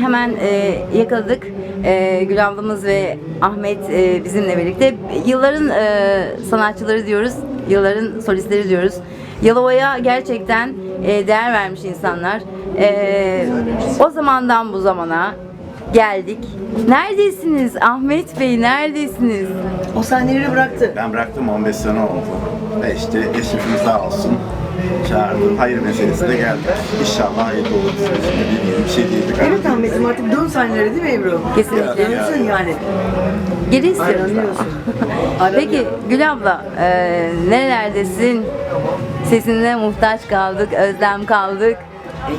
hemen yakaladık. Gül ablamız ve Ahmet bizimle birlikte. Yılların sanatçıları diyoruz, yılların solistleri diyoruz. Yalova'ya gerçekten değer vermiş insanlar. O zamandan bu zamana geldik. Neredesiniz Ahmet Bey, neredesiniz? O sahneleri bıraktı. Ben bıraktım 15 sene oldu. Ve işte eşimiz sağ olsun çağırdı. Hayır meselesine geldik. İnşallah hayırlı olur. Şimdi bir şey değildik. Evet Ahmet'im, artık dön sahneleri değil mi Ebru? Kesinlikle. Dönsün yani. Geri istiyoruz. Aranıyorsun. Peki Gül abla, nerelerdesin? Sesine muhtaç kaldık, özlem kaldık.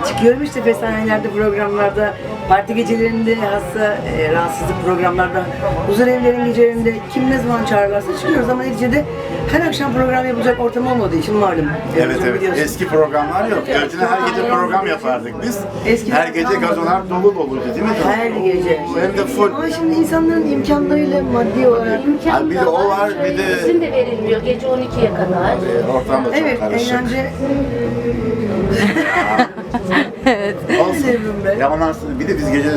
Çıkıyorum işte festanelerde, programlarda, parti gecelerinde, hasta rahatsızlık programlarda, huzur evlerin gecelerinde kim ne zaman çağırırlarsa çıkıyoruz ama neticede her akşam program yapacak ortam olmadığı için malum. Evet evet. Biliyorsun. Eski programlar yok. Önceden her gece program yapardık biz. Eski Her gece program gazolar dolu doluydu değil mi? Her gece. Hem de full. Ama şimdi insanların imkanlarıyla maddi olarak Ha, bir de o var, bir de İzin de verilmiyor gece 12'ye kadar. ortam da çok evet, karışık. eğlence. Olsun. Evrim be. Ya ondan sonra bir de biz gece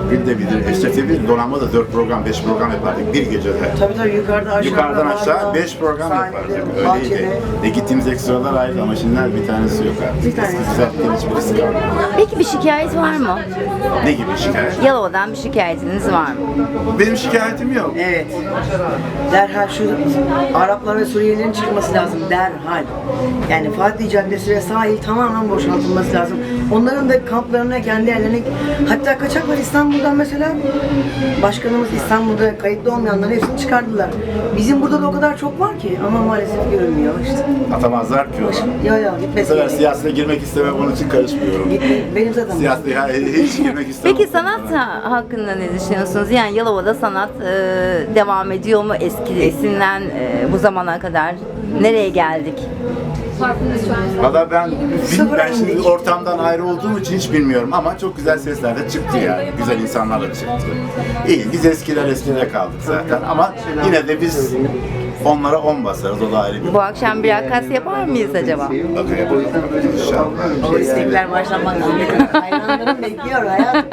günde bir Eşref'te bir donanma da 4 program 5 program yapardık bir gecede. Tabii yukarıda aşağıda. Yukarıdan aşağı bağda, 5 program sahilde, yapardık. Öyleydi. bahçede. Gittiğimiz ekstralar ayrı ama şimdi bir tanesi yok artık. Bir tanesi. Düzelttiğim hiçbirisi kalmadı. Peki bir şikayet var mı? Ne gibi şikayet? Yalova'dan bir şikayetiniz var mı? Benim şikayetim yok. Evet. Derhal şu Araplar ve Suriyelilerin çıkması lazım. Derhal. Yani Fatih Caddesi ve sahil tamamen boşaltılması lazım. Onların da kamplarına, kendi yerlerine, hatta kaçak var İstanbul'dan mesela. Başkanımız İstanbul'da kayıtlı olmayanların hepsini çıkardılar. Bizim burada da o kadar çok var ki ama maalesef görünmüyor işte. Atamazlar ki ona. Yo Bu gitmesin. sefer siyasete girmek istemem onun için karışmıyorum. Benim zaten. Siyasete hiç girmek istemem. Peki sanat hakkında ne düşünüyorsunuz? Yani Yalova'da sanat devam ediyor mu eskisinden bu zamana kadar? Nereye geldik? Valla ben şimdi ortamdan ayrı olduğum için hiç bilmiyorum ama çok güzel sesler de çıktı yani. Güzel insanlar da çıktı. İyi, biz eskilere kaldık zaten ama yine de biz onlara 10 basarız, o da ayrı bir. Bu akşam bir rakas yapar mıyız acaba? Bakın yapalım inşallah. O istekler başlamak hayranlarım bekliyor hayatım.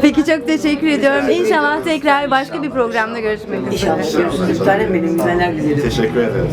Peki çok teşekkür ediyorum. İnşallah tekrar başka bir programda görüşmek üzere. İnşallah görüşürüz. Bir tanem benim güzeller güzelim. Teşekkür ederiz.